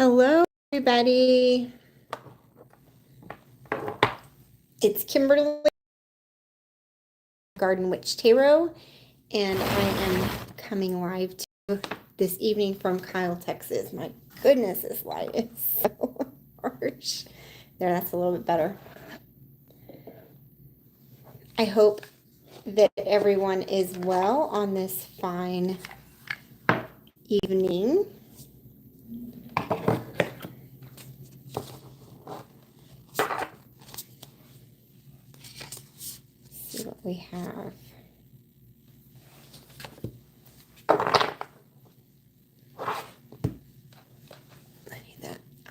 Hello, everybody. It's Kimberly, Garden Witch Tarot, and I am coming live to you this evening from Kyle, Texas. My goodness, this light is so harsh. There, that's a little bit better. I hope that everyone is well on this fine evening. Let's see what we have.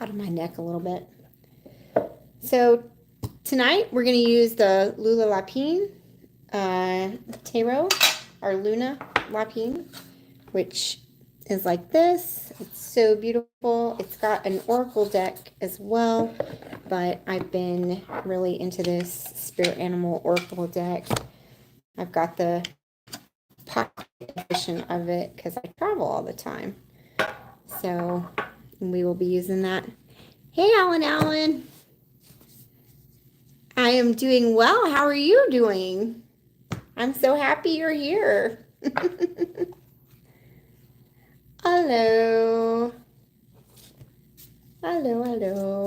Out of my neck a little bit. So tonight we're going to use the Lula Lapine Tarot, or Luna Lapine, which is like this. It's so beautiful. It's got an oracle deck as well, but I've been really into this spirit animal oracle deck. I've got the pocket edition of it because I travel all the time. So we will be using that. Hey, Alan. I am doing well. How are you doing? I'm so happy you're here. Hello. Hello.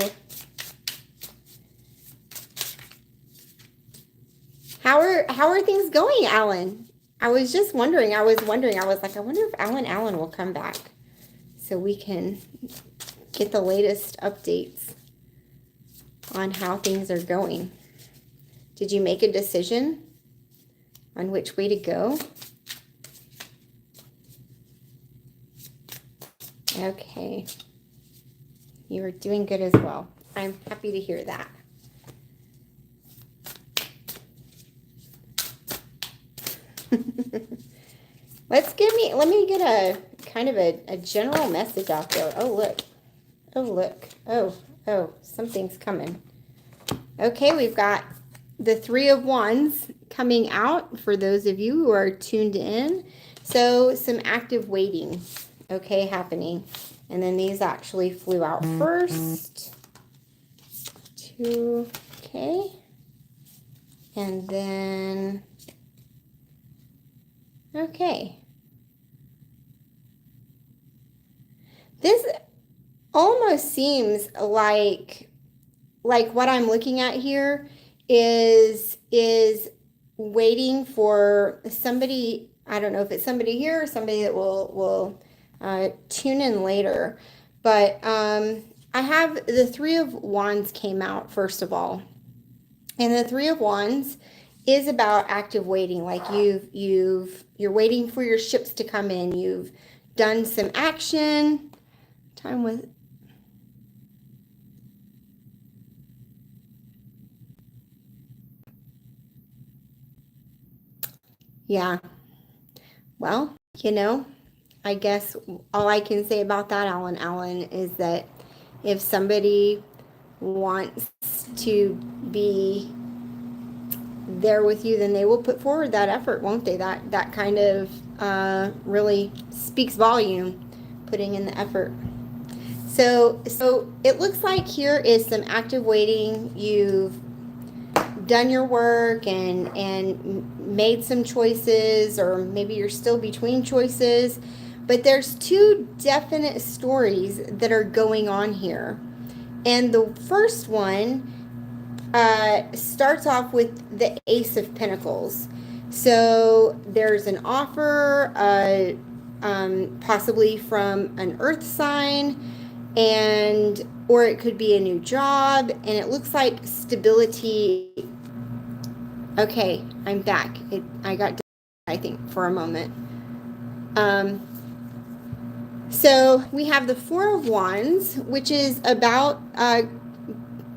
How are things going, Alan? I was just wondering. I was like, I wonder if Alan will come back so we can get the latest updates on how things are going. Did you make a decision on which way to go? Okay. You are doing good as well. I'm happy to hear that. Let me get a kind of a general message out there. Oh, look. Oh, something's coming. Okay, we've got the Three of Wands coming out for those of you who are tuned in. So some active waiting, okay, happening. And then these actually flew out first. Two, okay. And then, okay. This almost seems like what I'm looking at here is waiting for somebody. I don't know if it's somebody here or somebody that will tune in later. But I have the Three of Wands came out first of all, and the Three of Wands is about active waiting. Like you're waiting for your ships to come in. You've done some action. Time with. Yeah. Well, I guess all I can say about that, Alan, is that if somebody wants to be there with you, then they will put forward that effort, won't they? That kind of really speaks volume, putting in the effort. So it looks like here is some active waiting. You've done your work and made some choices, or maybe you're still between choices, but there's two definite stories that are going on here. And the first one starts off with the Ace of Pentacles. So there's an offer, possibly from an earth sign, or it could be a new job, and it looks like stability. Okay, I'm back. I got, I think, for a moment. So we have the Four of Wands, which is about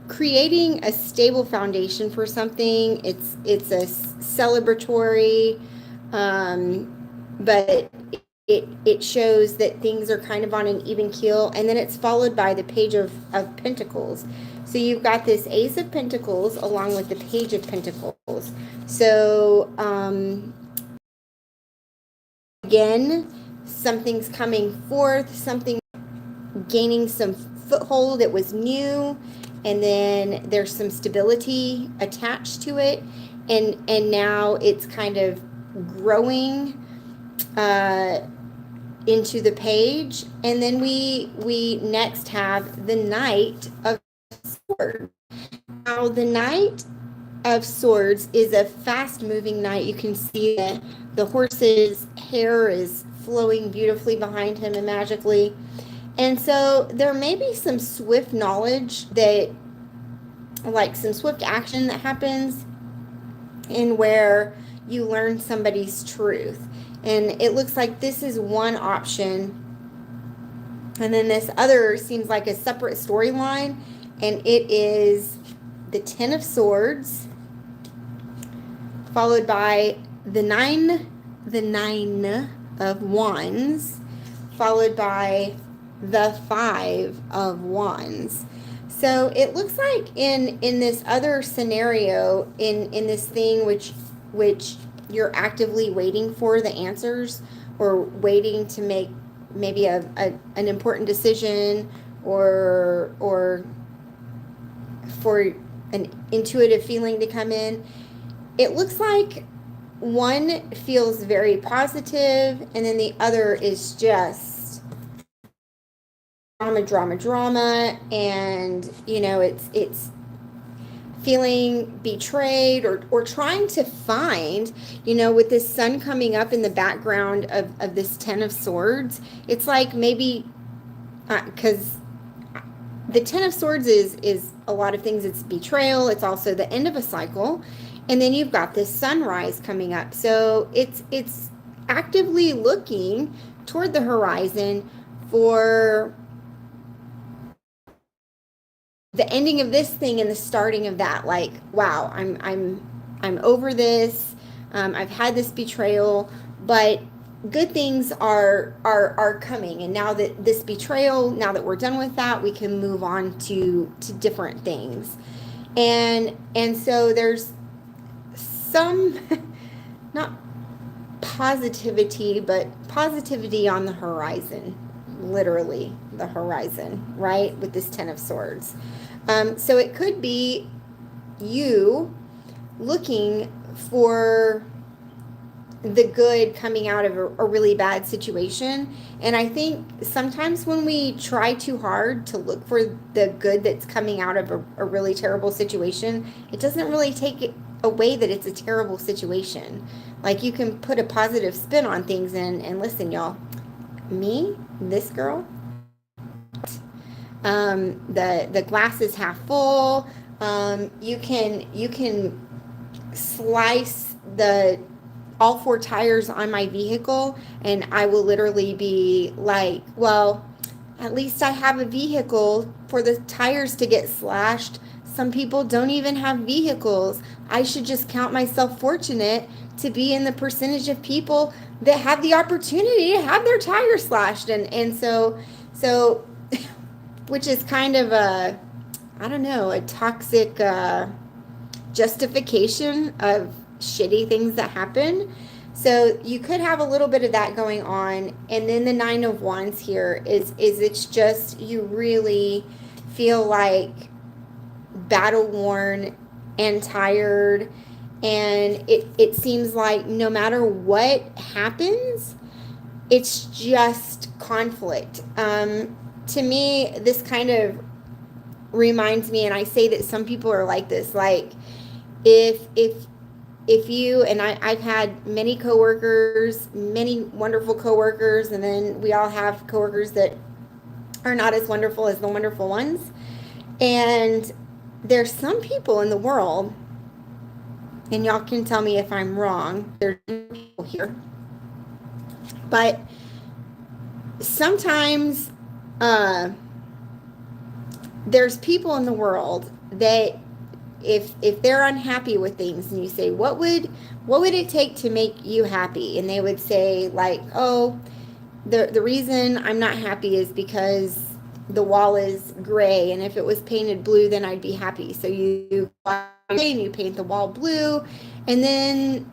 creating a stable foundation for something. It's a celebratory, but it shows that things are kind of on an even keel, and then it's followed by the Page of Pentacles. So you've got this Ace of Pentacles along with the Page of Pentacles. So again, something's coming forth, something gaining some foothold. It was new, and then there's some stability attached to it, and now it's kind of growing into the page. And then we next have the Knight of Swords. Now the Knight of Swords is a fast moving knight. You can see that the horse's hair is flowing beautifully behind him and magically. And so there may be some swift knowledge that, like some swift action that happens in where you learn somebody's truth. And it looks like this is one option. And then this other seems like a separate storyline, and it is the Ten of Swords, followed by the nine of Wands, followed by the Five of Wands. So it looks like in this other scenario, in this thing which you're actively waiting for the answers, or waiting to make maybe an important decision, or for an intuitive feeling to come in. It looks like one feels very positive, and then the other is just drama, and it's feeling betrayed, or trying to find, with this sun coming up in the background of this Ten of Swords. It's like maybe because the Ten of Swords is a lot of things. It's betrayal. It's also the end of a cycle. And then you've got this sunrise coming up. So it's actively looking toward the horizon for the ending of this thing and the starting of that. Like, wow, I'm over this. I've had this betrayal, but good things are coming. And now that this betrayal, now that we're done with that, we can move on to different things. And so there's some, not positivity, but positivity on the horizon, literally the horizon, right? With this Ten of Swords. So it could be you looking for the good coming out of a really bad situation. And I think sometimes when we try too hard to look for the good that's coming out of a really terrible situation, it doesn't really take it away that it's a terrible situation. Like, you can put a positive spin on things, and listen, y'all, this girl, the glass is half full. You can slice all four tires on my vehicle, and I will literally be like, well, at least I have a vehicle for the tires to get slashed. Some people don't even have vehicles. I should just count myself fortunate to be in the percentage of people that have the opportunity to have their tires slashed. And so which is kind of a toxic justification of shitty things that happen. So you could have a little bit of that going on. And then the Nine of Wands here is it's just, you really feel like battle worn and tired, and it seems like no matter what happens, it's just conflict. To me, this kind of reminds me, and I say that some people are like this, like if you, and I've had many coworkers, many wonderful coworkers, and then we all have coworkers that are not as wonderful as the wonderful ones. And there's some people in the world, and y'all can tell me if I'm wrong, there's people here, but sometimes there's people in the world that if they're unhappy with things, and you say, what would it take to make you happy? And they would say, like, oh, the reason I'm not happy is because the wall is gray, and if it was painted blue, then I'd be happy. So you paint the wall blue, and then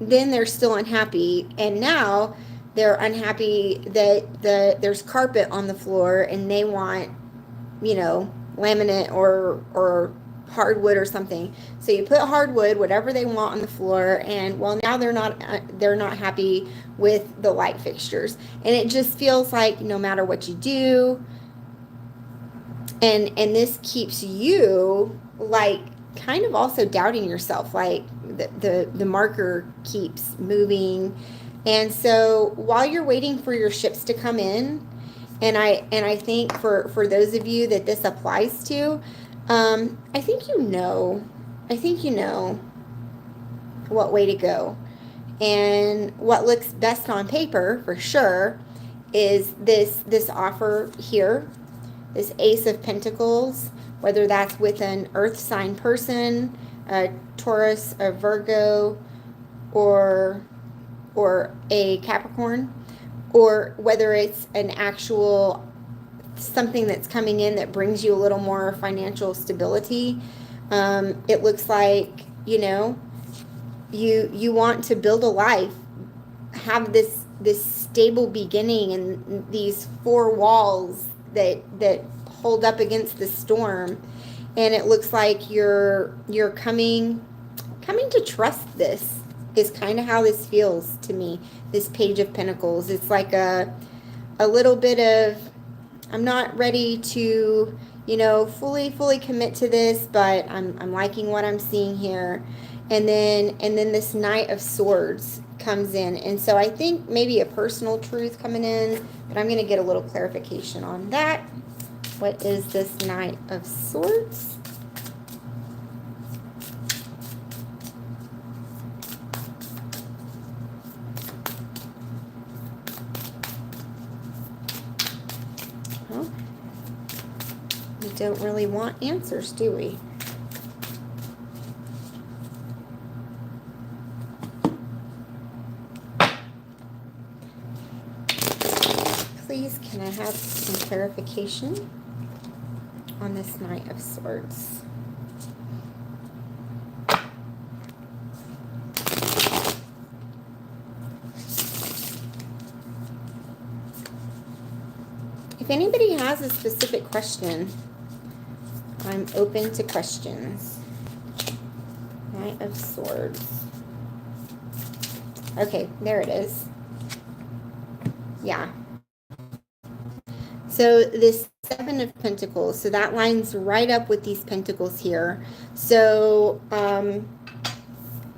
they're still unhappy. And now they're unhappy that there's carpet on the floor and they want, laminate or hardwood or something. So you put hardwood, whatever they want, on the floor, and well, now they're not happy with the light fixtures, and it just feels like no matter what you do, and this keeps you like kind of also doubting yourself, like the marker keeps moving. And so while you're waiting for your ships to come in, and I think for those of you that this applies to, I think you know what way to go. And what looks best on paper for sure is this offer here, this Ace of Pentacles, whether that's with an earth sign person, a Taurus, a Virgo, or a Capricorn, or whether it's an actual something that's coming in that brings you a little more financial stability. It looks like, you want to build a life, have this stable beginning, and these four walls that hold up against the storm. And it looks like you're coming to trust this, is kind of how this feels to me. This Page of Pentacles, it's like a little bit of, I'm not ready to, fully commit to this, but I'm liking what I'm seeing here. And then this Knight of Swords comes in. And so I think maybe a personal truth coming in, but I'm going to get a little clarification on that. What is this Knight of Swords? Well, we don't really want answers, do we? Please, can I have some clarification on this Knight of Swords? If anybody has a specific question, I'm open to questions. Knight of Swords. Okay, there it is. Yeah. So this Seven of Pentacles, so that lines right up with these pentacles here. So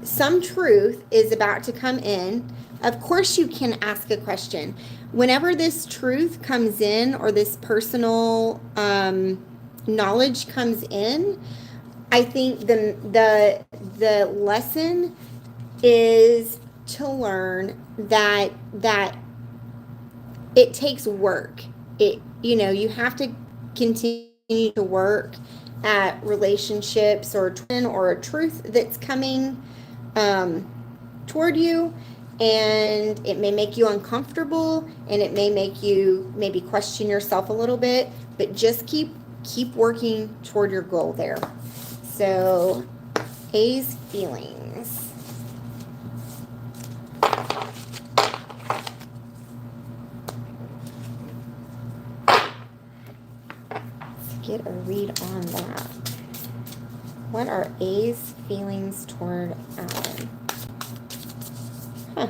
some truth is about to come in. Of course you can ask a question. Whenever this truth comes in, or this personal knowledge comes in, I think the lesson is to learn that it takes work. You have to continue to work at relationships or a truth that's coming toward you, and it may make you uncomfortable, and it may make you maybe question yourself a little bit, but just keep working toward your goal there. So, A's feelings. Get a read on that. What are A's feelings toward Alan? Huh.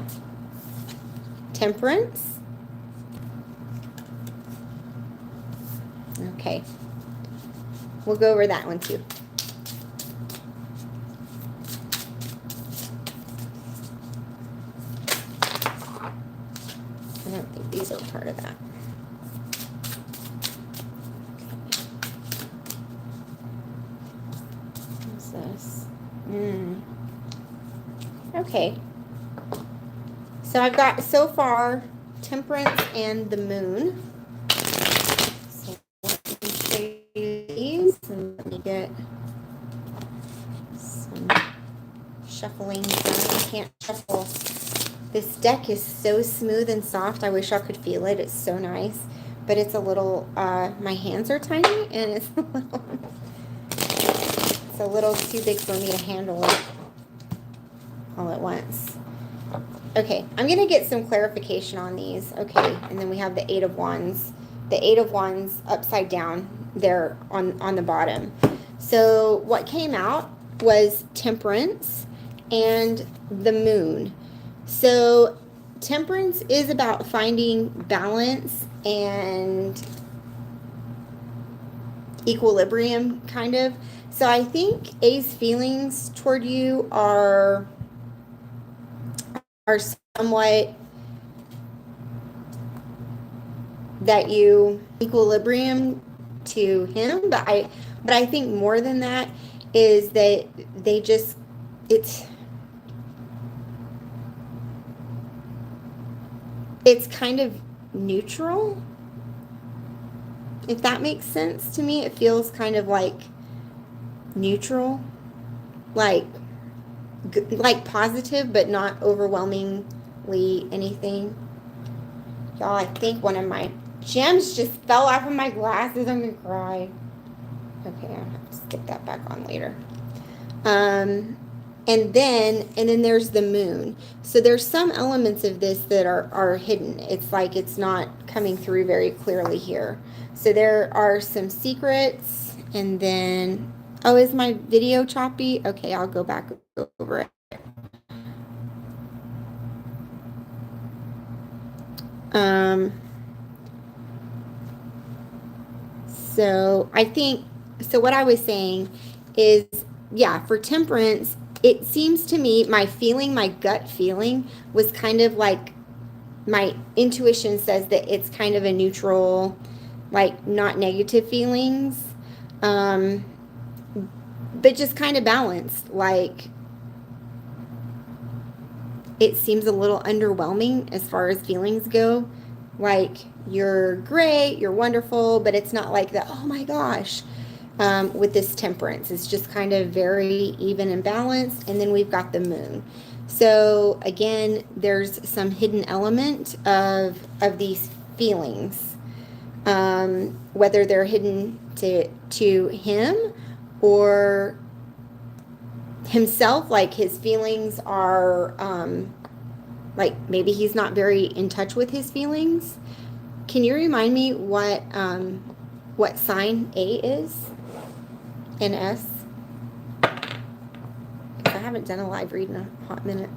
Temperance. Okay. We'll go over that one too. I don't think these are part of that. This. Okay. So I've got so far Temperance and the Moon. So let me show you these, and let me get some shuffling done. I can't shuffle. This deck is so smooth and soft. I wish I could feel it. It's so nice, but it's a little. My hands are tiny, and it's a little. It's a little too big for me to handle it all at once. Okay, I'm going to get some clarification on these. Okay, and then we have the Eight of Wands. The Eight of Wands upside down there on the bottom. So what came out was Temperance and the Moon. So Temperance is about finding balance and equilibrium, kind of. So I think A's feelings toward you are somewhat that you equilibrium to him, but I think more than that is that they just it's kind of neutral, if that makes sense to me. It feels kind of like neutral, like positive, but not overwhelmingly anything. Y'all, I think one of my gems just fell off of my glasses. I'm gonna cry. Okay, I'll have to stick that back on later. And then there's the Moon. So there's some elements of this that are hidden. It's like it's not coming through very clearly here. So there are some secrets, and then, oh, is my video choppy? Okay, I'll go back over it. So I think, so what I was saying is, yeah, for Temperance, it seems to me, my gut feeling was kind of like, my intuition says that it's kind of a neutral, like not negative feelings, but just kind of balanced. Like, it seems a little underwhelming as far as feelings go. Like, you're great, you're wonderful, but it's not like that, oh my gosh. With this Temperance, it's just kind of very even and balanced. And then we've got the Moon. So again, there's some hidden element of these feelings, whether they're hidden to him or himself, like his feelings are like maybe he's not very in touch with his feelings. Can you remind me what sign A is and S? I haven't done a live read in a hot minute.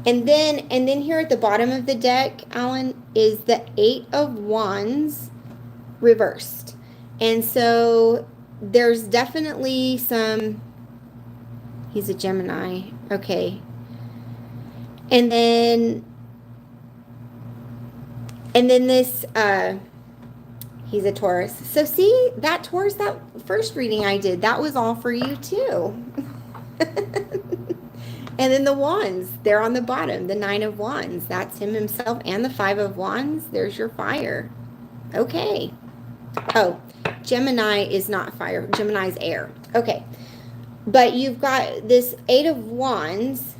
and then here at the bottom of the deck, Alan, is the Eight of Wands reversed. And so there's definitely some, he's a Gemini. Okay. And then this, he's a Taurus. So see, that Taurus, that first reading I did, that was all for you too. And then the Wands, they're on the bottom, the Nine of Wands. That's him himself. And the Five of Wands, there's your fire. Okay. Oh, Gemini is not fire. Gemini's air. Okay. But you've got this Eight of Wands.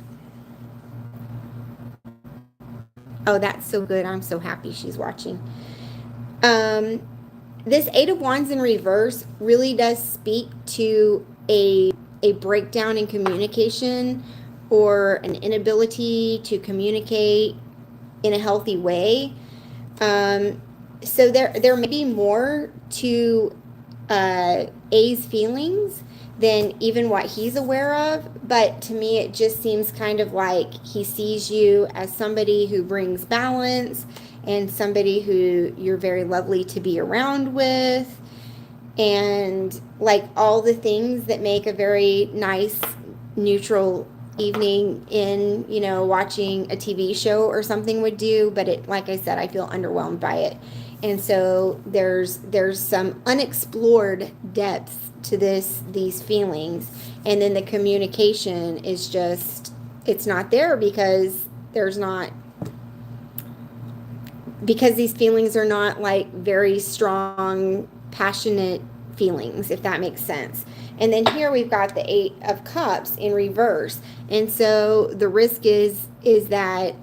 Oh, that's so good. I'm so happy she's watching. This Eight of Wands in reverse really does speak to a breakdown in communication or an inability to communicate in a healthy way. So there may be more to A's feelings than even what he's aware of. But to me, it just seems kind of like he sees you as somebody who brings balance and somebody who you're very lovely to be around with. And like all the things that make a very nice, neutral evening in, watching a TV show or something would do. But it, like I said, I feel underwhelmed by it. And so there's some unexplored depth to these feelings. And then the communication is just, it's not there because these feelings are not like very strong, passionate feelings, if that makes sense. And then here we've got the Eight of Cups in reverse. And so the risk is that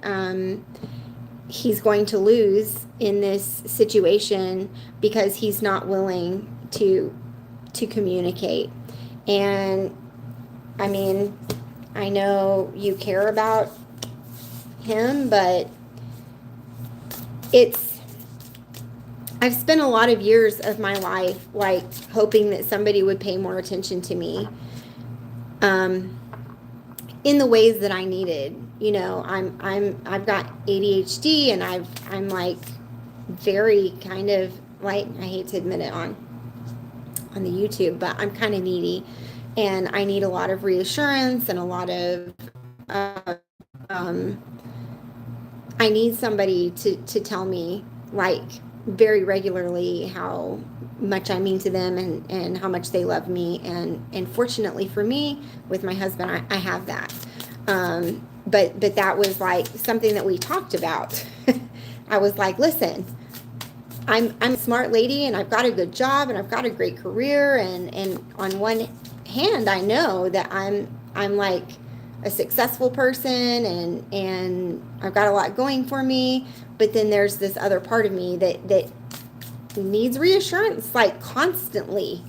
he's going to lose in this situation because he's not willing to communicate. And I mean, I know you care about him, but I've spent a lot of years of my life like hoping that somebody would pay more attention to me, um, in the ways that I needed. You know, I've got ADHD, and I'm like very kind of like, I hate to admit it on the YouTube, but I'm kind of needy, and I need a lot of reassurance and a lot of uh, um, I need somebody to tell me like very regularly how much I mean to them, and how much they love me. And fortunately for me, with my husband, I have that. But that was like something that we talked about. I was like, listen, I'm a smart lady, and I've got a good job, and I've got a great career, and on one hand I know that I'm like a successful person, and I've got a lot going for me, but then there's this other part of me that needs reassurance like constantly.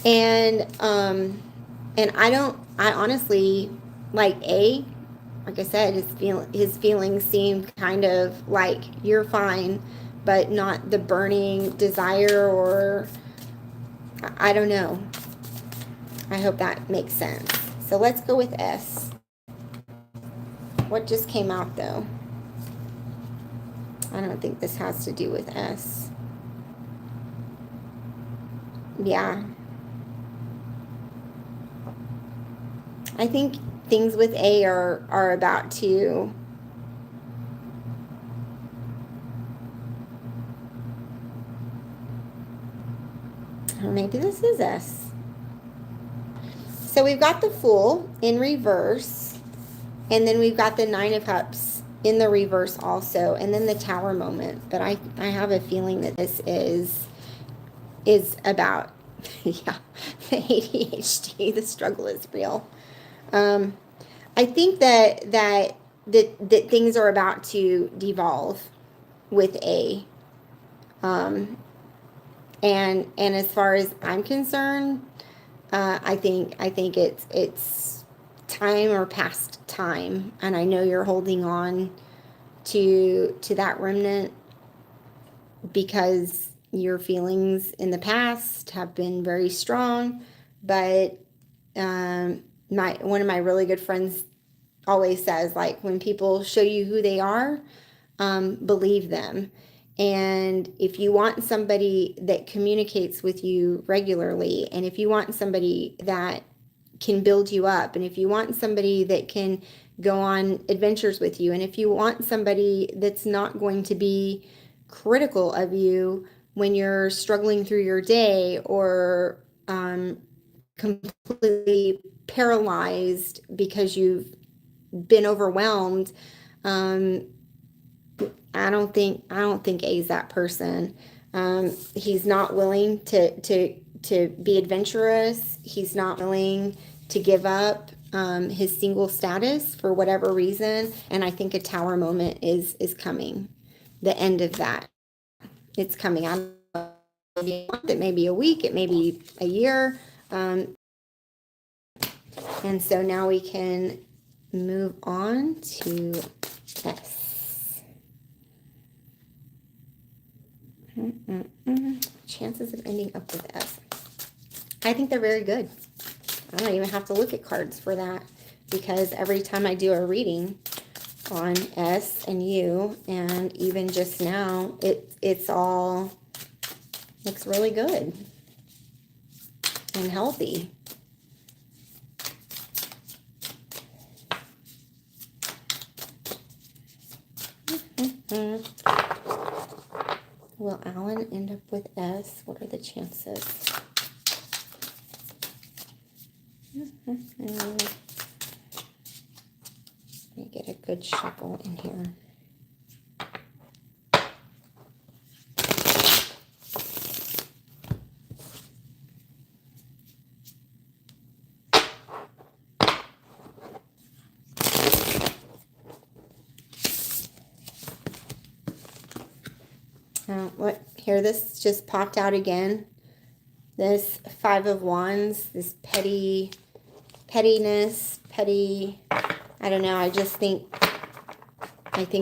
And I honestly, like, like I said, his feelings seem kind of like you're fine, but not the burning desire, or I don't know. I hope that makes sense. So let's go with S. What just came out though? I don't think this has to do with S. Yeah. I think things with A are about to, or maybe this is S. So we've got the Fool in reverse, and then we've got the Nine of Cups in the reverse also, and then the Tower moment. But I have a feeling that this is about, yeah, the ADHD. The struggle is real. I think that things are about to devolve with A. And as far as I'm concerned, I think it's time, or past time, and I know you're holding on to that remnant because your feelings in the past have been very strong. But my one of my really good friends always says, like, when people show you who they are, believe them. And if you want somebody that communicates with you regularly, and if you want somebody that can build you up, and if you want somebody that can go on adventures with you, and if you want somebody that's not going to be critical of you when you're struggling through your day, or completely paralyzed because you've been overwhelmed, um, I don't think A's that person. He's not willing to be adventurous. He's not willing to give up his single status for whatever reason. And I think a Tower moment is coming. The end of that. It's coming out. It may be a week. It may be a year. And so now we can move on to S. Chances of ending up with S. I think they're very good. I don't even have to look at cards for that, because every time I do a reading on S and U, and even just now, it's all looks really good and healthy. Will Alan end up with S? What are the chances? Let me get a good shuffle in here. What here? This just popped out again. This Five of Wands, this pettiness, petty. I don't know. I think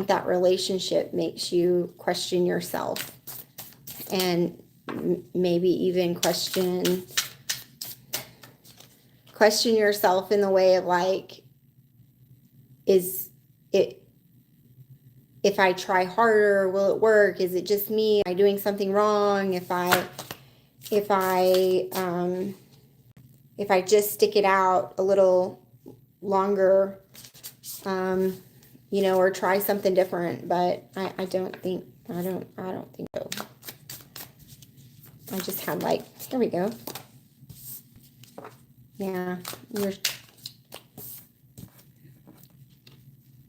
that relationship makes you question yourself, and maybe even question yourself in the way of like, is it, if I try harder, will it work? Is it just me? Am I doing something wrong? If I just stick it out a little longer, or try something different. But I don't think so. I just had like, there we go. Yeah,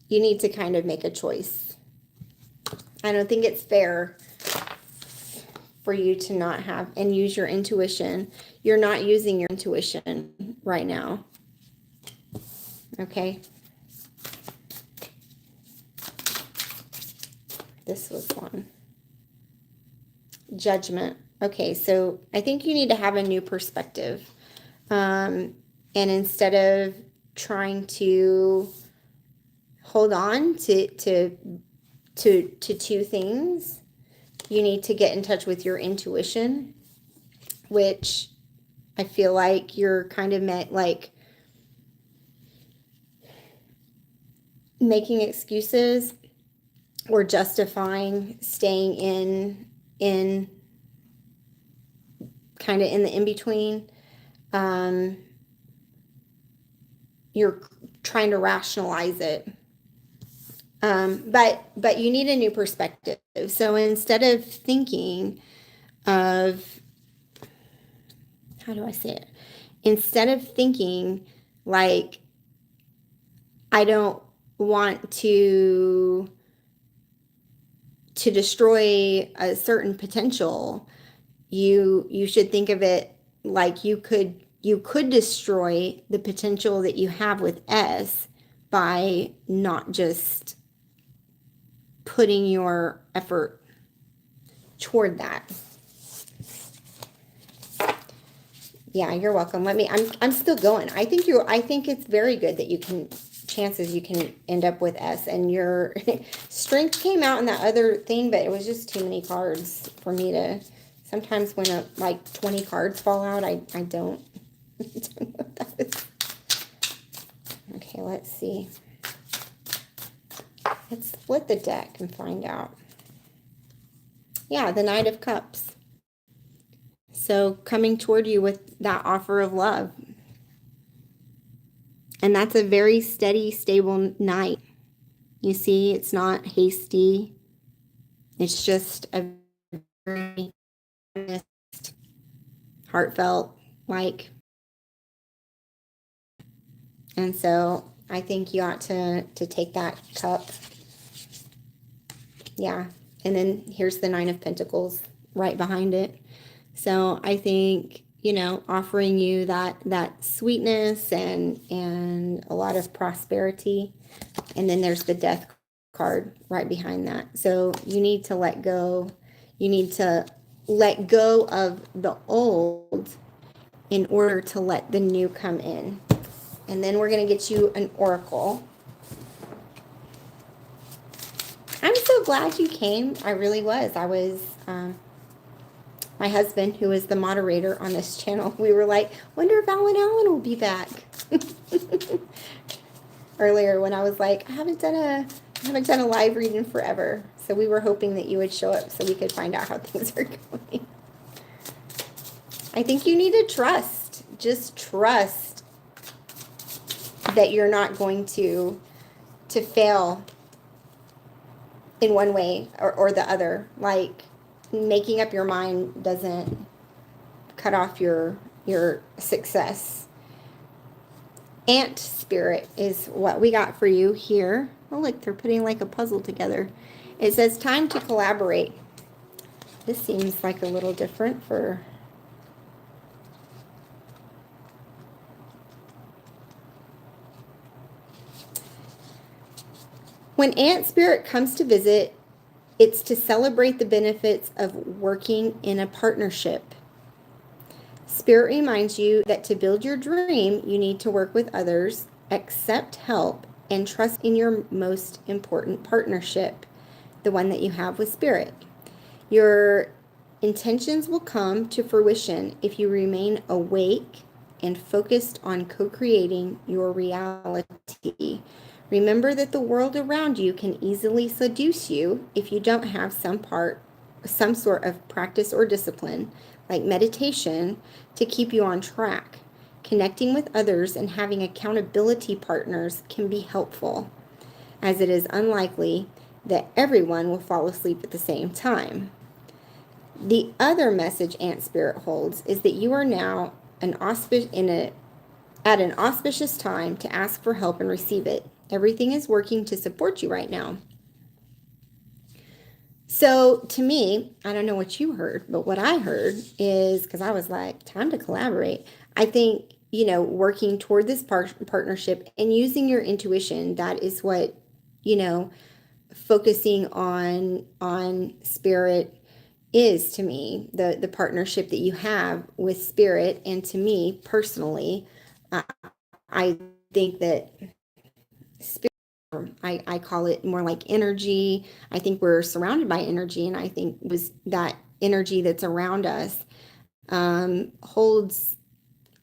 you need to kind of make a choice. I don't think it's fair for you to not have and use your intuition. You're not using your intuition right now. Okay. This was one. Judgment. Okay, so I think you need to have a new perspective. And instead of trying to hold on to two things, you need to get in touch with your intuition, which I feel like you're kind of making excuses or justifying staying in kind of in the in-between. You're trying to rationalize it. But you need a new perspective. So instead of thinking of, how do I say it? Instead of thinking like, I don't want to destroy a certain potential, you should think of it like you could destroy the potential that you have with S by not just putting your effort toward that. Yeah, you're welcome. I'm still going. I think it's very good that you can end up with S, and your strength came out in that other thing, but it was just too many cards for me to. Sometimes when like 20 cards fall out, I don't know what that is. Okay, let's see. Let's split the deck and find out. Yeah, the Knight of Cups. So coming toward you with that offer of love. And that's a very steady, stable knight. You see, it's not hasty. It's just a very honest, heartfelt, like. And so I think you ought to take that cup. Yeah. And then here's the Nine of Pentacles right behind it. So I think, offering you that sweetness and a lot of prosperity. And then there's the Death card right behind that. So you need to let go. You need to let go of the old in order to let the new come in. And then we're going to get you an oracle. I'm so glad you came. I really was. I was, my husband, who is the moderator on this channel, we were like, wonder if Allen will be back. Earlier when I was like, I haven't done a live reading forever. So we were hoping that you would show up so we could find out how things are going. I think you need to trust. Just trust that you're not going to fail in one way or the other. Like, making up your mind doesn't cut off your success. Ant spirit is what we got for you here. Oh, look, they're putting like a puzzle together. It says time to collaborate. This seems like a little different for... When Ant Spirit comes to visit, it's to celebrate the benefits of working in a partnership. Spirit reminds you that to build your dream, you need to work with others accept help, and trust in your most important partnership, the one that you have with Spirit. Your intentions will come to fruition if you remain awake and focused on co creating your reality. Remember that the world around you can easily seduce you if you don't have some sort of practice or discipline, like meditation, to keep you on track. Connecting with others and having accountability partners can be helpful, as it is unlikely that everyone will fall asleep at the same time. The other message Ant Spirit holds is that you are now at an auspicious time to ask for help and receive it. Everything is working to support you right now. So to me, I don't know what you heard, but what I heard is, because I was like, time to collaborate. I think, working toward this partnership and using your intuition, that is what, focusing on spirit is to me, the partnership that you have with spirit. And to me personally, I think that spirit, I call it more like energy. I think we're surrounded by energy, and I think was that energy that's around us holds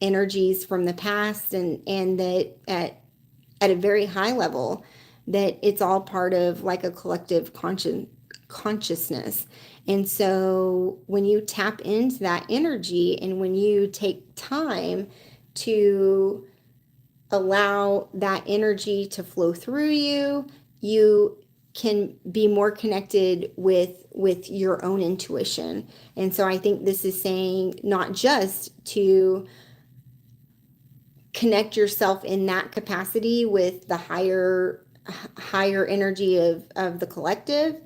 energies from the past, and that at a very high level, that it's all part of like a collective consciousness. And so when you tap into that energy and when you take time to allow that energy to flow through you, you can be more connected with your own intuition. And so I think this is saying not just to connect yourself in that capacity with the higher energy of the collective,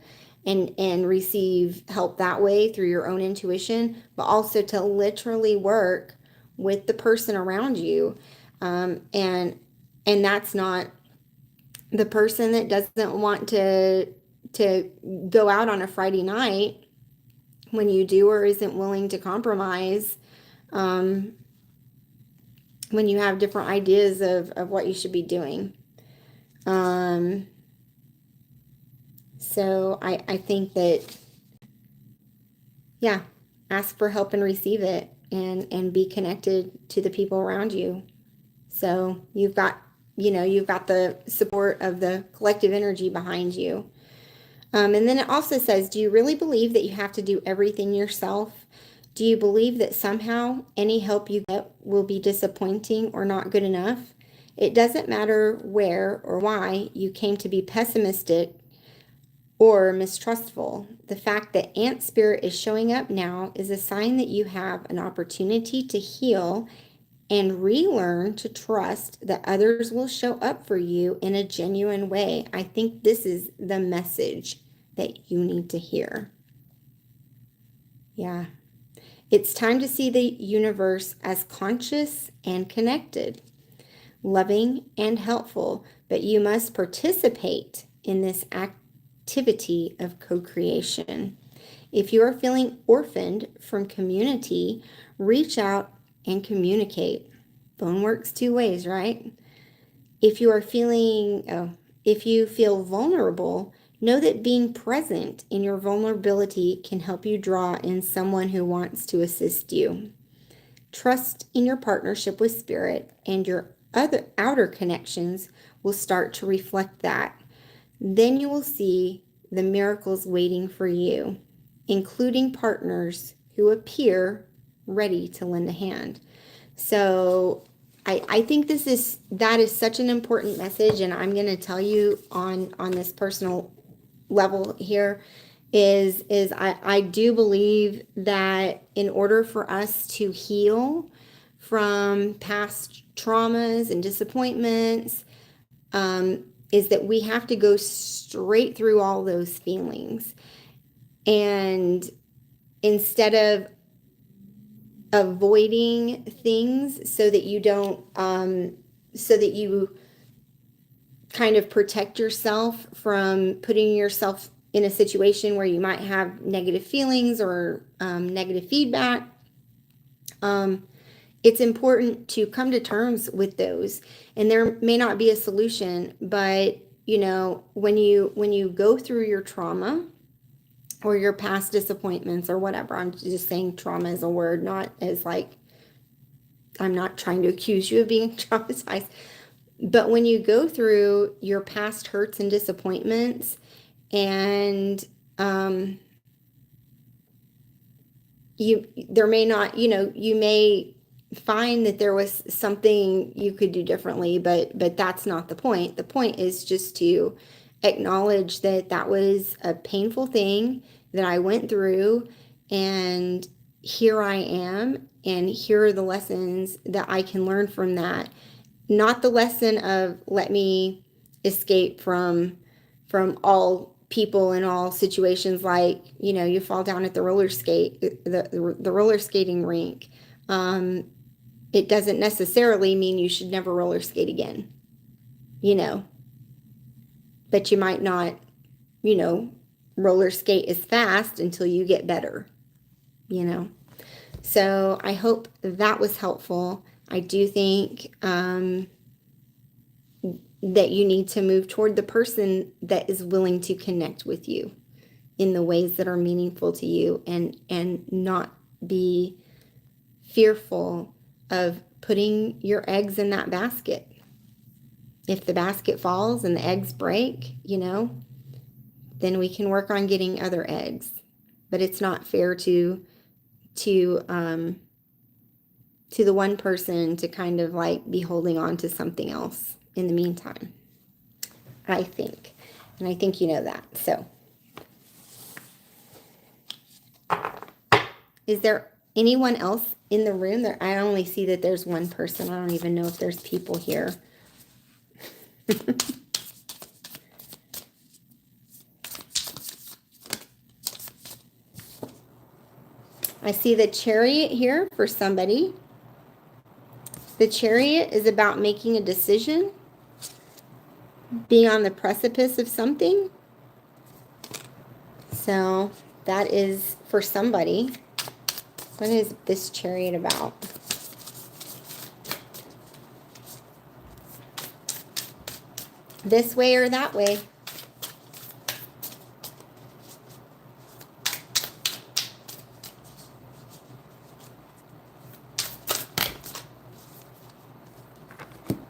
and receive help that way through your own intuition, but also to literally work with the person around you, and that's not the person that doesn't want to go out on a Friday night when you do, or isn't willing to compromise when you have different ideas of what you should be doing. So I think that, yeah, ask for help and receive it, and be connected to the people around you. So you've got the support of the collective energy behind you. And then it also says, do you really believe that you have to do everything yourself? Do you believe that somehow any help you get will be disappointing or not good enough? It doesn't matter where or why you came to be pessimistic or mistrustful. The fact that Ant Spirit is showing up now is a sign that you have an opportunity to heal and relearn to trust that others will show up for you in a genuine way. I think this is the message that you need to hear. Yeah. It's time to see the universe as conscious and connected, loving and helpful, but you must participate in this activity of co-creation. If you are feeling orphaned from community, reach out and communicate. Phone works two ways, right? If you feel vulnerable, know that being present in your vulnerability can help you draw in someone who wants to assist you. Trust in your partnership with spirit, and your other outer connections will start to reflect that. Then you will see the miracles waiting for you, including partners who appear ready to lend a hand. So I think that is such an important message, and I'm going to tell you on this personal level here is I do believe that in order for us to heal from past traumas and disappointments, is that we have to go straight through all those feelings, and instead of avoiding things so that you don't so that you kind of protect yourself from putting yourself in a situation where you might have negative feelings or negative feedback, it's important to come to terms with those. And there may not be a solution, but when you go through your trauma or your past disappointments or whatever, I'm just saying trauma is a word, not as like, I'm not trying to accuse you of being traumatized. But when you go through your past hurts and disappointments, and there may not, you may find that there was something you could do differently, but that's not the point. The point is just to acknowledge that that was a painful thing that I went through, and here I am, and here are the lessons that I can learn from that. Not the lesson of let me escape from all people in all situations, like you fall down at the roller skating rink. It doesn't necessarily mean you should never roller skate again, you know but you might not roller skate as fast until you get better. So I hope that was helpful. I do think that you need to move toward the person that is willing to connect with you in the ways that are meaningful to you, and not be fearful of putting your eggs in that basket. If the basket falls and the eggs break, then we can work on getting other eggs. But it's not fair to the one person to kind of like be holding on to something else in the meantime, I think. And I think you know that. So, is there anyone else in the room? There, I only see that there's one person. I don't even know if there's people here. I see the Chariot here for somebody. The Chariot is about making a decision, being on the precipice of something. So that is for somebody. What is this Chariot about? This way or that way?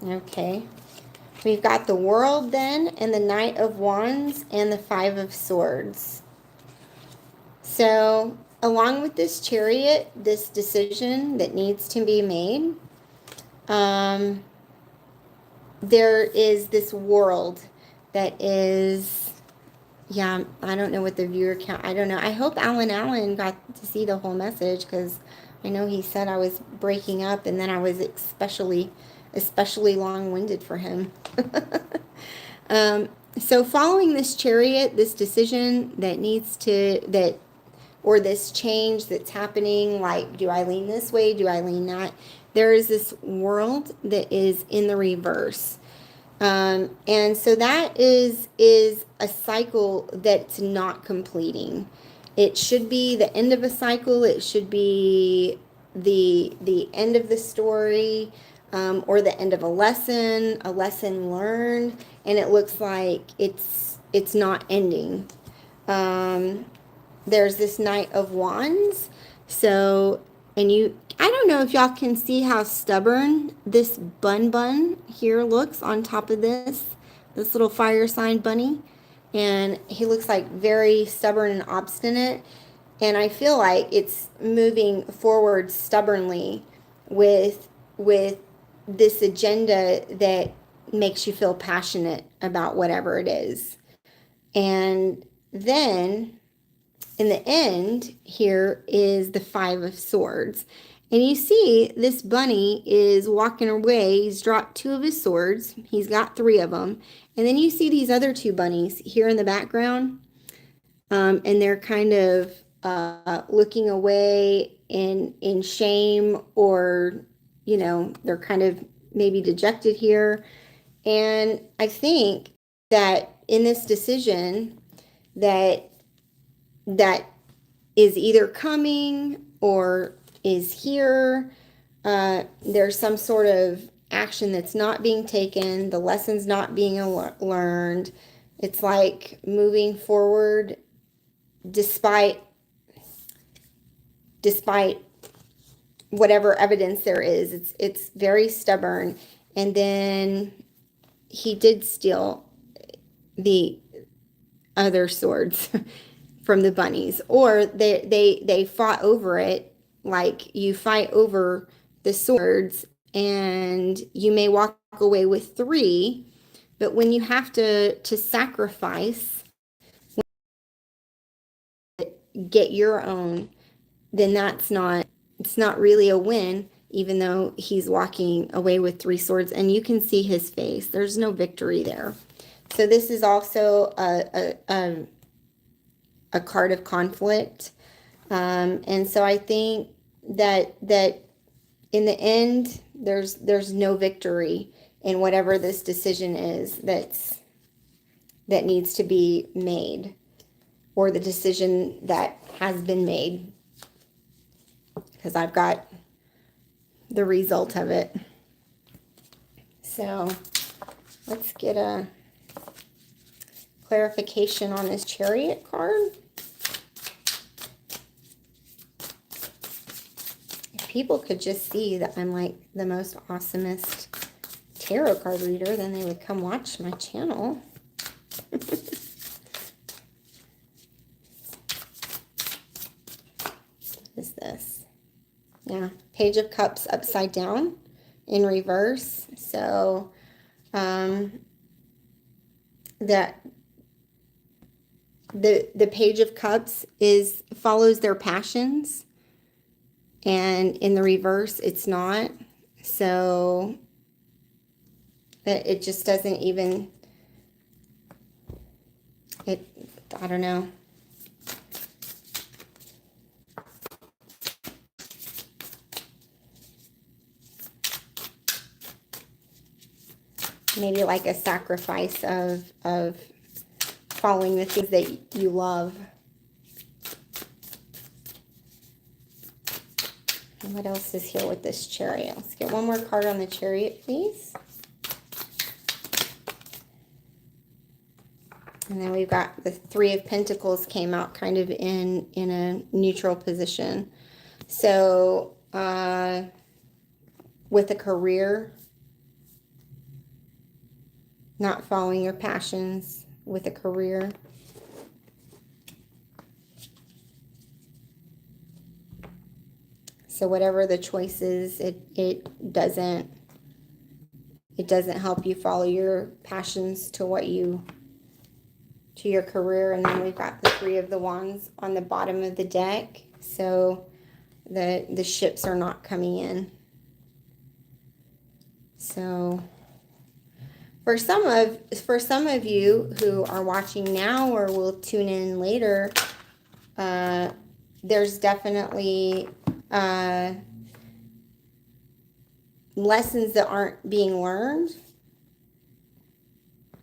Okay. We've got the World then, and the Knight of Wands, and the Five of Swords. So, along with this Chariot, this decision that needs to be made, there is this world that is, yeah, I don't know what the viewer count, I don't know. I hope Allen got to see the whole message, because I know he said I was breaking up, and then I was especially long-winded for him. So following this Chariot, this decision or this change that's happening, like, do I lean this way? Do I lean that? There is this world that is in the reverse. And so that is a cycle that's not completing. It should be the end of a cycle. It should be the end of the story, or the end of a lesson learned, and it looks like it's not ending. There's this Knight of Wands. So, I don't know if y'all can see how stubborn this bun here looks on top of this little fire sign bunny. And he looks like very stubborn and obstinate. And I feel like it's moving forward stubbornly with this agenda that makes you feel passionate about whatever it is. And then in the end here is the Five of Swords. And you see this bunny is walking away. He's dropped two of his swords. He's got three of them. And then you see these other two bunnies here in the background. And they're kind of looking away in shame, or, they're kind of maybe dejected here. And I think that in this decision that is either coming or is here, there's some sort of action that's not being taken, the lesson's not being learned. It's like moving forward despite whatever evidence there is. It's very stubborn. And then he did steal the other swords from the bunnies, or they fought over it, like you fight over the swords and you may walk away with 3, but when you have to sacrifice, get your own, then it's not really a win, even though he's walking away with 3 swords and you can see his face. There's no victory there. So this is also a card of conflict. And so I think that in the end, there's no victory in whatever this decision is that needs to be made, or the decision that has been made, because I've got the result of it. So let's get a clarification on this Chariot card. If people could just see that I'm like the most awesomest tarot card reader, then they would come watch my channel. What is this? Yeah, Page of Cups upside down in reverse. So that the Page of Cups follows their passions, and in the reverse it's not. So that it just doesn't even, I don't know. Maybe like a sacrifice of following the things that you love. And what else is here with this Chariot? Let's get one more card on the Chariot, please. And then we've got the 3 of Pentacles came out kind of in a neutral position. So with a career, not following your passions with a career. So whatever the choice is, it doesn't help you follow your passions to your career. And then we've got the 3 of the Wands on the bottom of the deck. So the ships are not coming in. So for some of you who are watching now or will tune in later, there's definitely lessons that aren't being learned.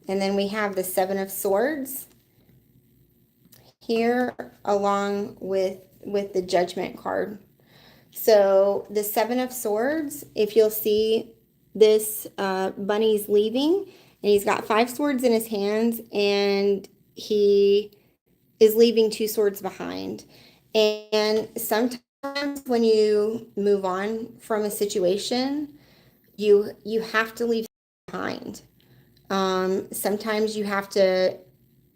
And then we have the 7 of Swords here along with the Judgment card. So the 7 of Swords, if you'll see, this bunny's leaving and he's got 5 swords in his hands and he is leaving 2 swords behind. And sometimes when you move on from a situation, you have to leave behind. Sometimes you have to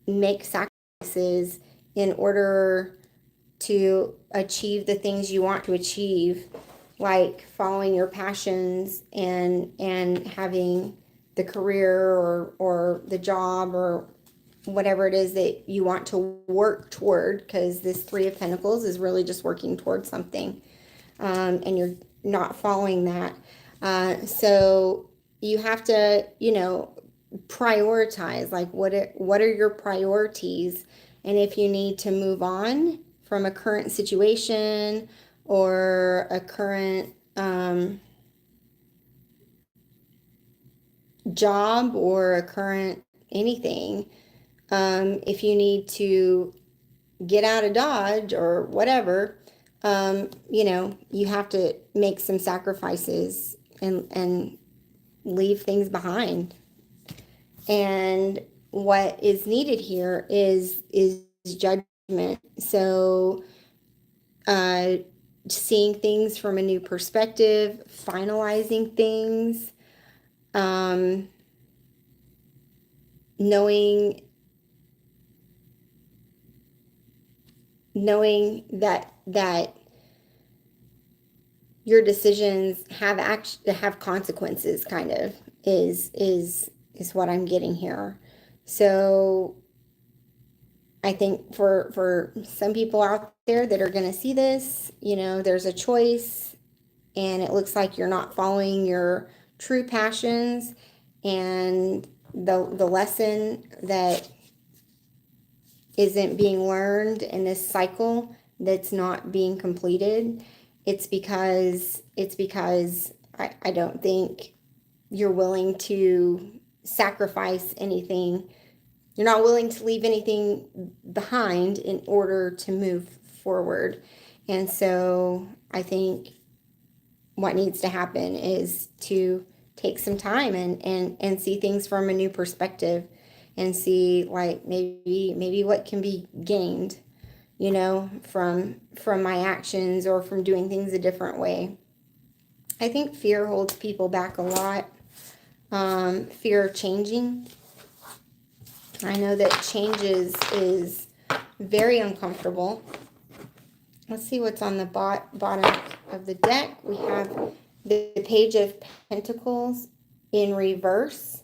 make sacrifices in order to achieve the things you want to achieve, like following your passions and having the career or the job or whatever it is that you want to work toward, because this 3 of Pentacles is really just working towards something, and you're not following that. So you have to, prioritize, like what are your priorities, and if you need to move on from a current situation or a current job or a current anything, if you need to get out of Dodge or whatever, you have to make some sacrifices and leave things behind. And what is needed here is judgment. So uh, seeing things from a new perspective, finalizing things, um, knowing that your decisions have consequences, kind of, is what I'm getting here. So I think for some people out there that are going to see this, there's a choice, and it looks like you're not following your true passions, and the lesson that isn't being learned in this cycle that's not being completed. It's because I don't think you're willing to sacrifice anything. You're not willing to leave anything behind in order to move forward. And so I think what needs to happen is to take some time and see things from a new perspective, and see, like, maybe what can be gained, from my actions, or from doing things a different way. I think fear holds people back a lot. Fear of changing. I know that change is very uncomfortable. Let's see what's on the bottom of the deck. We have the Page of Pentacles in reverse.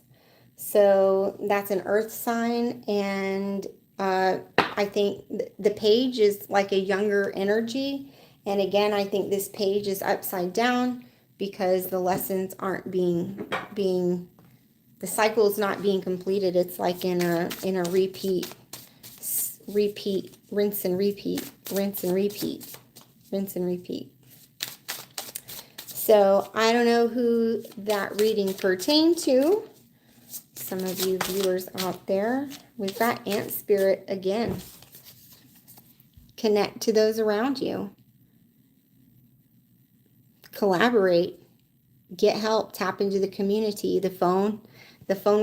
So that's an earth sign. And I think the page is like a younger energy. And again, I think this page is upside down because the lessons aren't being the cycle is not being completed. It's like in a repeat, rinse and repeat, rinse and repeat, rinse and repeat. So I don't know who that reading pertained to. Some of you viewers out there, we've got Ant Spirit again. Connect to those around you. Collaborate. Get help. Tap into the community. The phone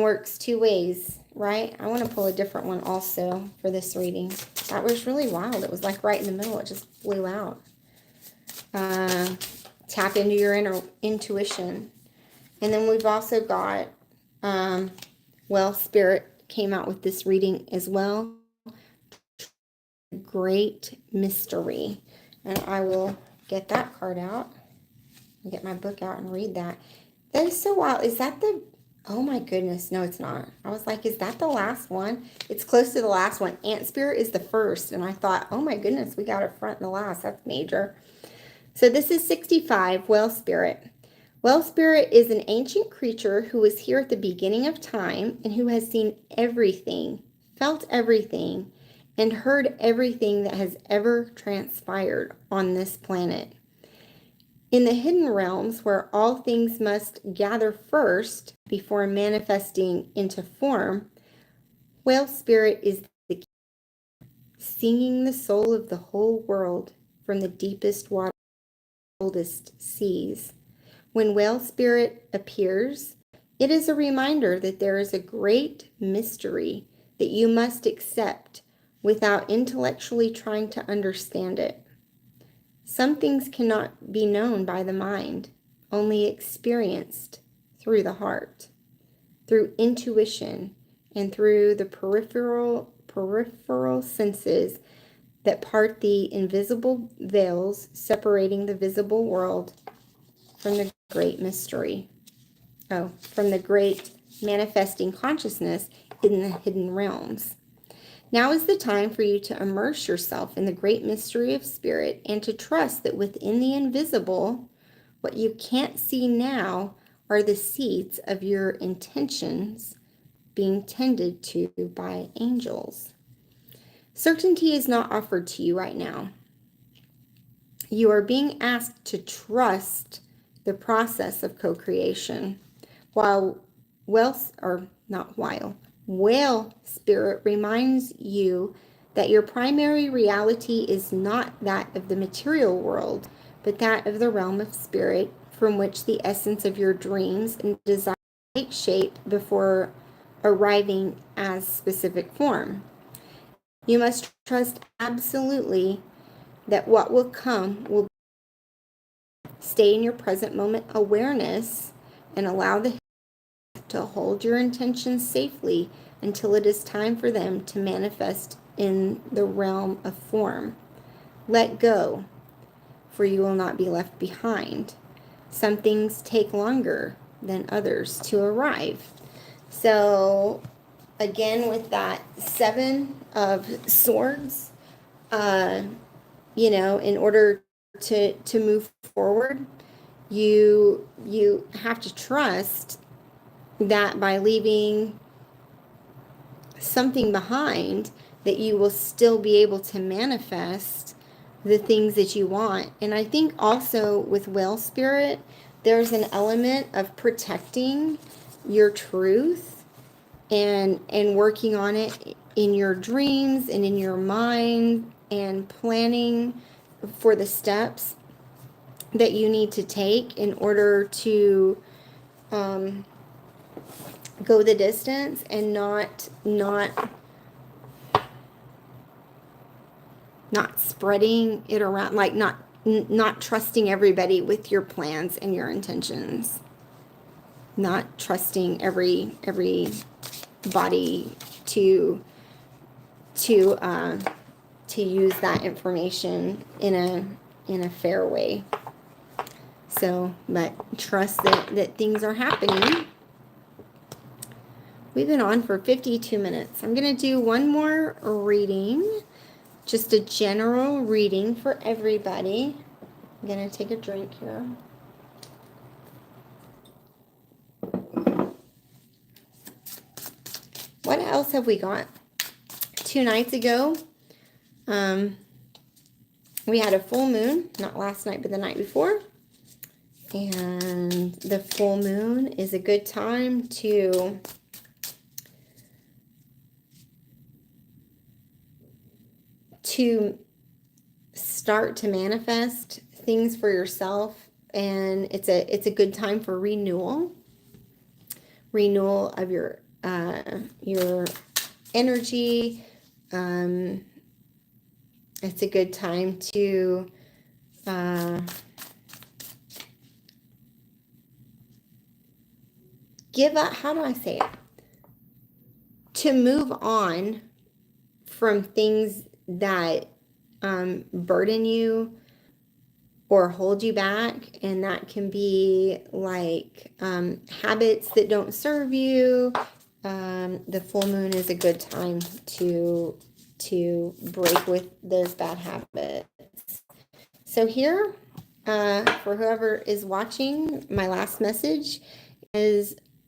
works two ways, right? I want to pull a different one also for this reading. That was really wild. It was like right in the middle. It just flew out. Tap into your inner intuition. And then we've also got, Spirit came out with this reading as well. Great Mystery. And I will get that card out. I'll get my book out and read that. That is so wild. Is that the... Oh my goodness. No, it's not. I was like, is that the last one? It's close to the last one. Ant Spirit is the first. And I thought, oh my goodness, we got a front and the last. That's major. So this is 65, Well Spirit. Well Spirit is an ancient creature who was here at the beginning of time and who has seen everything, felt everything, and heard everything that has ever transpired on this planet. In the hidden realms, where all things must gather first before manifesting into form, Whale Spirit is the key, singing the soul of the whole world from the deepest water, oldest seas. When Whale Spirit appears, it is a reminder that there is a great mystery that you must accept without intellectually trying to understand it. Some things cannot be known by the mind, only experienced through the heart, through intuition, and through the peripheral senses that part the invisible veils separating the visible world from the great mystery. From the great manifesting consciousness in the hidden realms. Now is the time for you to immerse yourself in the great mystery of spirit and to trust that within the invisible, what you can't see now are the seeds of your intentions being tended to by angels. Certainty is not offered to you right now. You are being asked to trust the process of co-creation, Whale Spirit reminds you that your primary reality is not that of the material world, but that of the realm of spirit, from which the essence of your dreams and desires take shape before arriving as specific form. You must trust absolutely that what will come will stay in your present moment awareness and allow the to hold your intentions safely until it is time for them to manifest in the realm of form. Let go, for you will not be left behind. Some things take longer than others to arrive. So, again, with that Seven of Swords, in order to move forward, you have to trust that by leaving something behind, that you will still be able to manifest the things that you want. And I think also with whale spirit, there's an element of protecting your truth and working on it in your dreams and in your mind, and planning for the steps that you need to take in order to go the distance, and not spreading it around, like not trusting everybody with your plans and your intentions, not trusting every body to use that information in a fair way. So, but trust that things are happening. We've been on for 52 minutes. I'm going to do one more reading, just a general reading for everybody. I'm going to take a drink here. What else have we got? 2 nights ago, we had a full moon, not last night, but the night before. And the full moon is a good time to start to manifest things for yourself, and it's a good time for renewal of your energy. It's a good time to give up, how do I say it? To move on from things that burden you or hold you back. And that can be like habits that don't serve you. The full moon is a good time to break with those bad habits. So here, for whoever is watching, my last message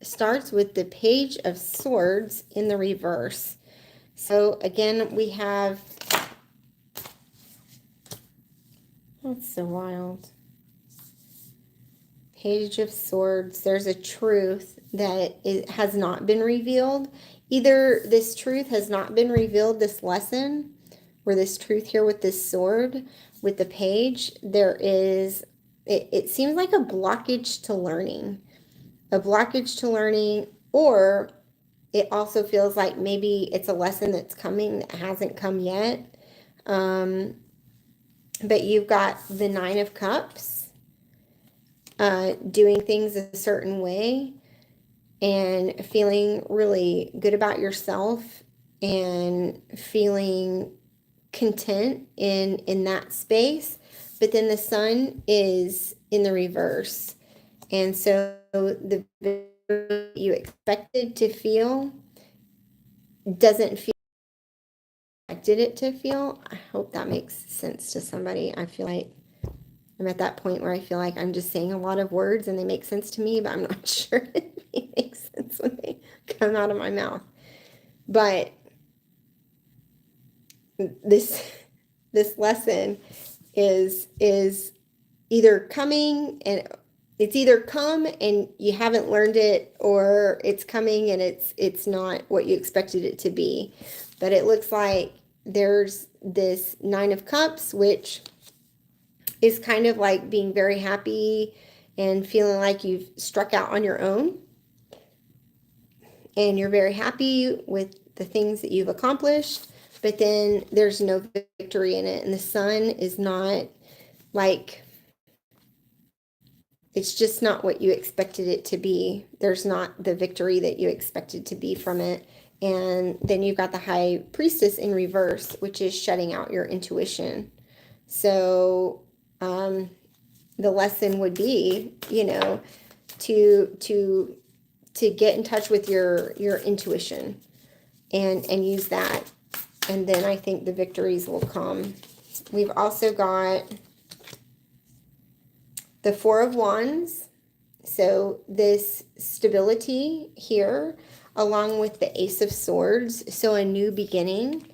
starts with the Page of Swords in the reverse. So again, we have, that's so wild. Page of Swords. There's a truth that has not been revealed. Either this truth has not been revealed, this lesson, or this truth here with this sword, with the page, there is, it seems like a blockage to learning. A blockage to learning, or it also feels like maybe it's a lesson that's coming that hasn't come yet. But you've got the Nine of Cups, doing things a certain way and feeling really good about yourself and feeling content in that space. But then the Sun is in the reverse. And so the you expected to feel doesn't feel expected it to feel. I hope that makes sense to somebody. I feel like I'm at that point where I feel like I'm just saying a lot of words and they make sense to me, but I'm not sure it makes sense when they come out of my mouth. But this lesson is either coming, and it's either come and you haven't learned it, or it's coming and it's not what you expected it to be. But it looks like there's this Nine of Cups, which is kind of like being very happy and feeling like you've struck out on your own. And you're very happy with the things that you've accomplished, but then there's no victory in it. And the sun is not like, it's just not what you expected it to be. There's not the victory that you expected to be from it. And then you've got the High Priestess in reverse, which is shutting out your intuition. So the lesson would be, to get in touch with your intuition and use that. And then I think the victories will come. We've also got the Four of Wands. So this stability here, along with the Ace of Swords. So a new beginning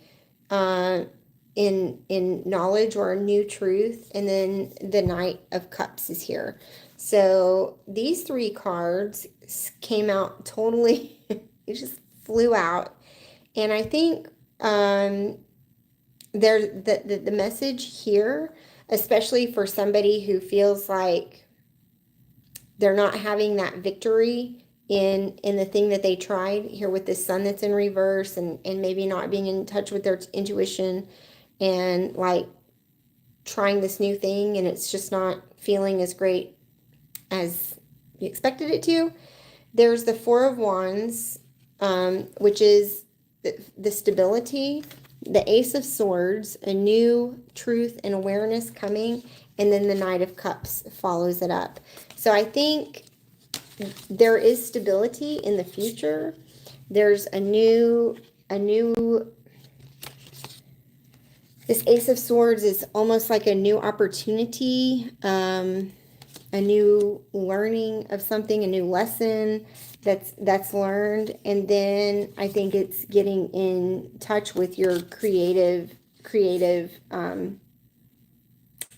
in knowledge or a new truth. And then the Knight of Cups is here. So these three cards came out totally, it just flew out. And I think there's the message here, especially for somebody who feels like they're not having that victory in the thing that they tried here with the sun that's in reverse, and maybe not being in touch with their intuition, and like trying this new thing and it's just not feeling as great as you expected it to. There's the Four of Wands, which is the stability, the Ace of Swords, a new truth and awareness coming, and then the Knight of Cups follows it up. So I think there is stability in the future. There's a new, this Ace of Swords is almost like a new opportunity, a new learning of something, a new lesson that's learned. And then I think it's getting in touch with your creative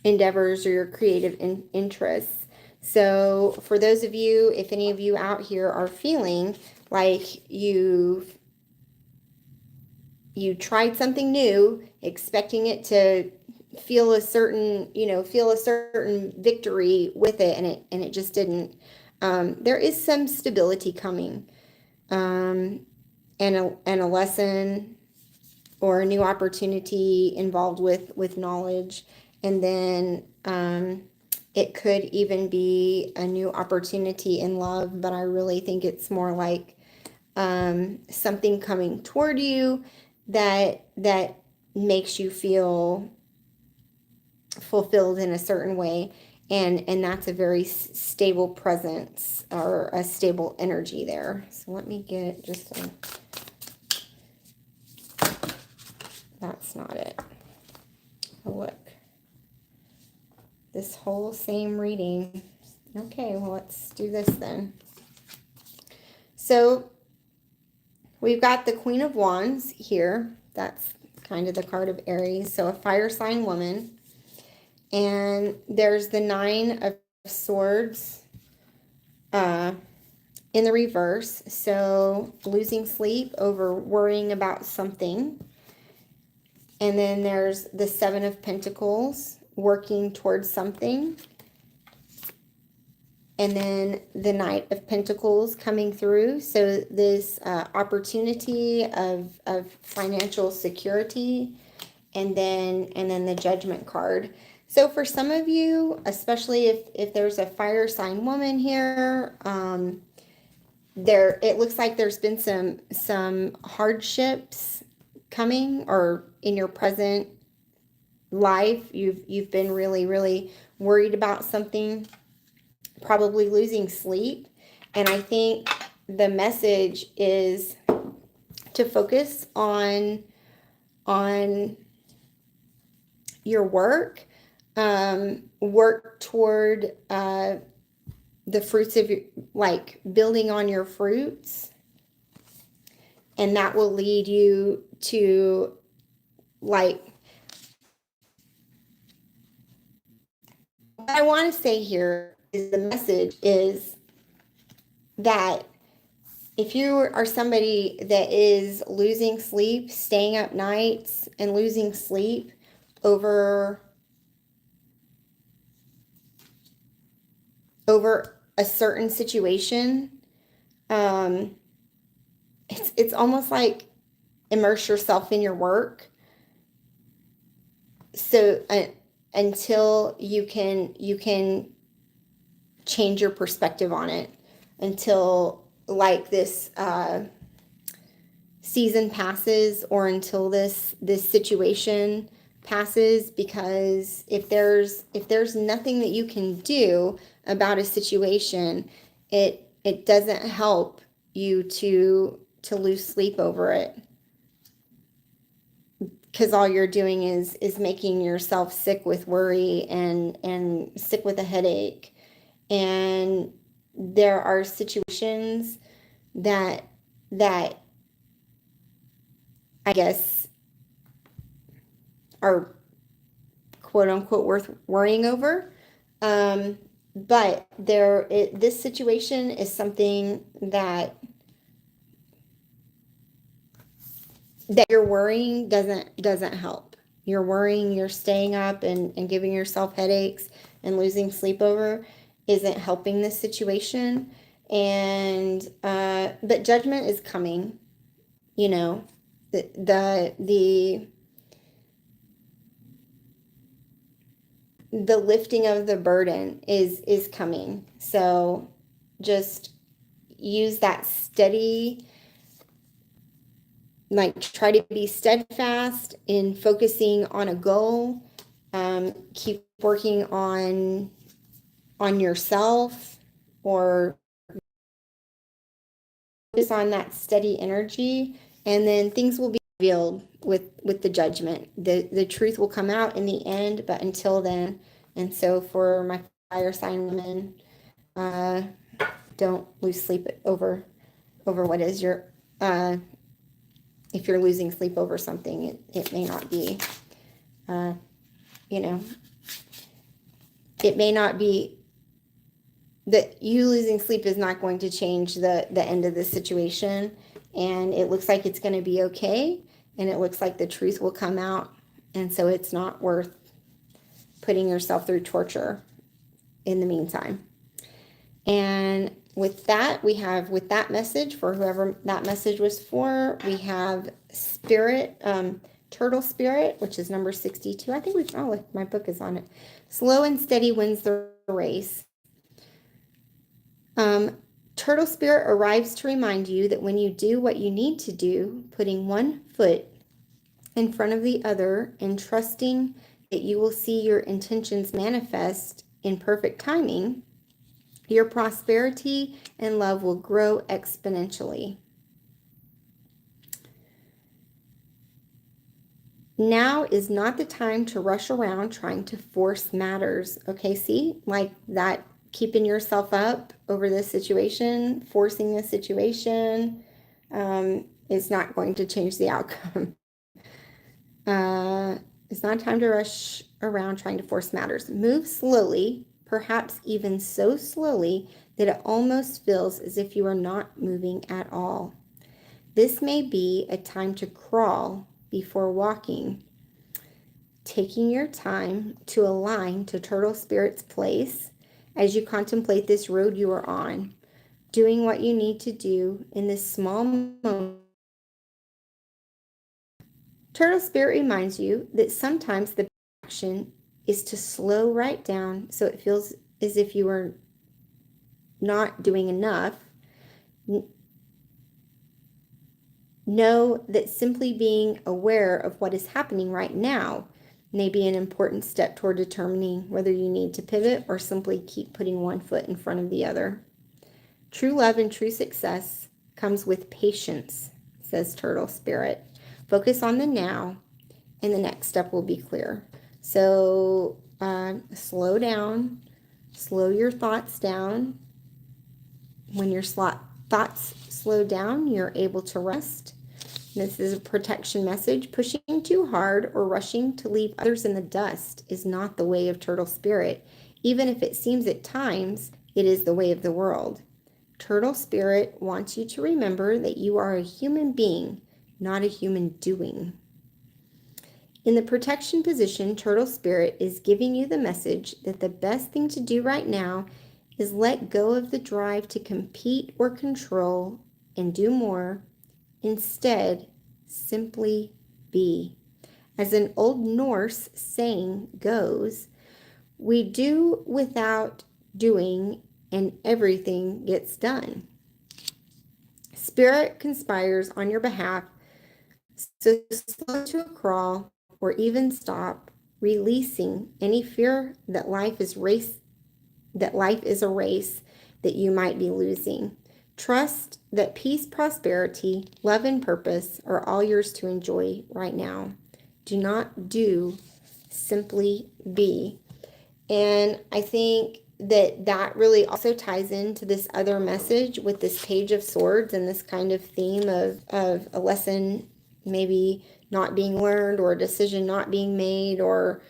endeavors or your creative interests. So for those of you, if any of you out here are feeling like you tried something new, expecting it to feel a certain victory with it, and it just didn't. There is some stability coming, and a lesson or a new opportunity involved with knowledge. And then it could even be a new opportunity in love, but I really think it's more like something coming toward you that makes you feel fulfilled in a certain way, and that's a very stable presence or a stable energy there. So let me get just a, that's not it. Oh, look, this whole same reading. Okay, well, let's do this then. So we've got the Queen of Wands here. That's kind of the card of Aries. So a fire sign woman. And there's the Nine of Swords in the reverse. So losing sleep over worrying about something. And then there's the Seven of Pentacles, working towards something. And then the Knight of Pentacles coming through. So this opportunity of financial security. And then the Judgment card. So for some of you, especially if there's a fire sign woman here, it looks like there's been some hardships coming, or in your present life, you've been really, really worried about something, probably losing sleep. And I think the message is to focus on your work, work toward the fruits of your, like building on your fruits, and that will lead you to, like, what I want to say here is the message is that if you are somebody that is losing sleep, staying up nights and losing sleep over a certain situation, um, it's almost like immerse yourself in your work. So until you can change your perspective on it, until like this season passes, or until this situation passes, because if there's nothing that you can do about a situation, it doesn't help you to lose sleep over it, because all you're doing is making yourself sick with worry and sick with a headache. And there are situations that that I guess are quote unquote worth worrying over. But this situation is something that your worrying doesn't help. You're worrying, you're staying up and giving yourself headaches and losing sleep over isn't helping this situation. And but judgment is coming, you know. The the lifting of the burden is coming. So just use that steady, like try to be steadfast in focusing on a goal. Keep working on yourself, or focus on that steady energy, and then things will be revealed with the judgment. The truth will come out in the end, but until then. And so for my fire sign women, uh, don't lose sleep over what is your if you're losing sleep over something, it may not be you know, it may not be that you losing sleep is not going to change the end of the situation. And it looks like it's going to be okay, and it looks like the truth will come out, and so it's not worth putting yourself through torture in the meantime. And with that, with that message, for whoever that message was for, we have spirit, turtle spirit, which is number 62. I think my book is on it. Slow and steady wins the race. Turtle spirit arrives to remind you that when you do what you need to do, putting one foot in front of the other and trusting that you will see your intentions manifest in perfect timing, your prosperity and love will grow exponentially. Now is not the time to rush around trying to force matters. Okay, see, like that, keeping yourself up over this situation, forcing the situation, is not going to change the outcome. It's not time to rush around trying to force matters. Move slowly, perhaps even so slowly that it almost feels as if you are not moving at all. This may be a time to crawl before walking, taking your time to align to Turtle Spirit's place as you contemplate this road you are on, doing what you need to do in this small moment. Turtle Spirit reminds you that sometimes the action is to slow right down so it feels as if you are not doing enough. Know that simply being aware of what is happening right now may be an important step toward determining whether you need to pivot or simply keep putting one foot in front of the other. True love and true success comes with patience, says Turtle Spirit. Focus on the now, and the next step will be clear. So slow down, slow your thoughts down. When your thoughts slow down, you're able to rest. This is a protection message. Pushing too hard or rushing to leave others in the dust is not the way of Turtle Spirit. Even if it seems at times it is the way of the world. Turtle Spirit wants you to remember that you are a human being, not a human doing. In the protection position, Turtle Spirit is giving you the message that the best thing to do right now is let go of the drive to compete or control and do more. Instead, simply be. As an Old Norse saying goes, we do without doing and everything gets done. Spirit conspires on your behalf, so slow to a crawl or even stop, releasing any fear that life is a race that you might be losing. Trust that peace, prosperity, love, and purpose are all yours to enjoy right now. Do not do, simply be. And I think that really also ties into this other message with this Page of Swords and this kind of theme of a lesson maybe not being learned, or a decision not being made, or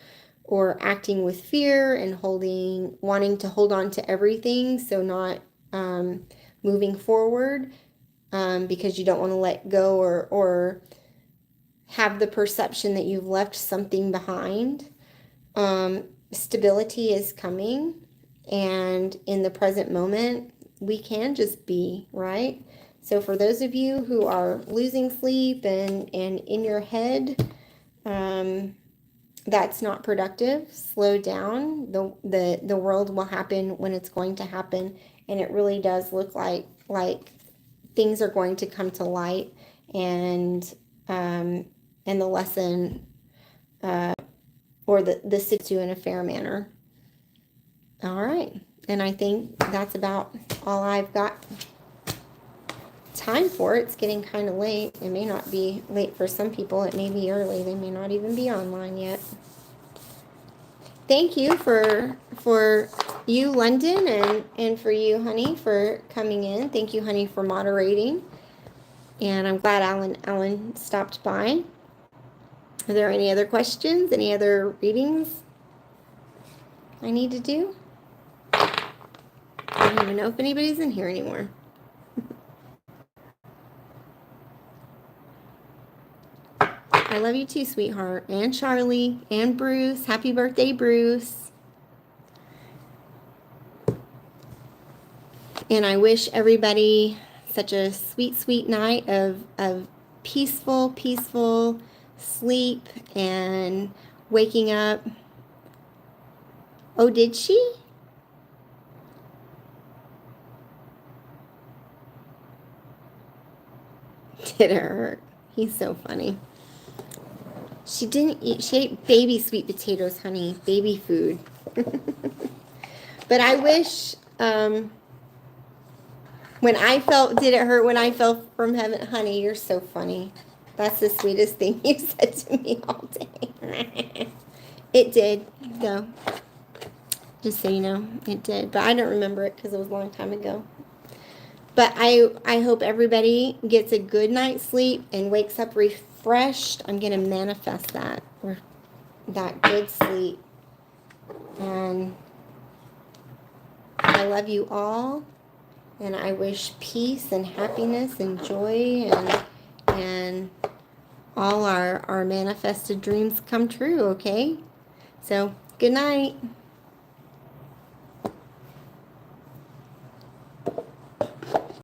acting with fear and wanting to hold on to everything, so not moving forward because you don't want to let go, or have the perception that you've left something behind. Stability is coming, and in the present moment, we can just be, right? So for those of you who are losing sleep and in your head, that's not productive. Slow down. The world will happen when it's going to happen, and it really does look like things are going to come to light, and the lesson or the sit to in a fair manner. All right, and I think that's about all I've got time for. It's getting kind of late. It may not be late for some people. It may be early. They may not even be online yet. Thank you for you, London, and for you, Honey, for coming in. Thank you, Honey, for moderating. And I'm glad Alan stopped by. Are there any other questions? Any other readings I need to do? I don't even know if anybody's in here anymore. I love you too, sweetheart. And Charlie and Bruce. Happy birthday, Bruce. And I wish everybody such a sweet, sweet night of peaceful sleep and waking up. Oh, did she? Did it hurt? He's so funny. She didn't eat. She ate baby sweet potatoes, Honey. Baby food. But I wish, when I felt, did it hurt when I fell from heaven? Honey, you're so funny. That's the sweetest thing you said to me all day. It did, though. Just so you know, it did. But I don't remember it because it was a long time ago. But I hope everybody gets a good night's sleep and wakes up refreshed. I'm going to manifest that good sleep. And I love you all. And I wish peace and happiness and joy and all our manifested dreams come true, okay? So, good night.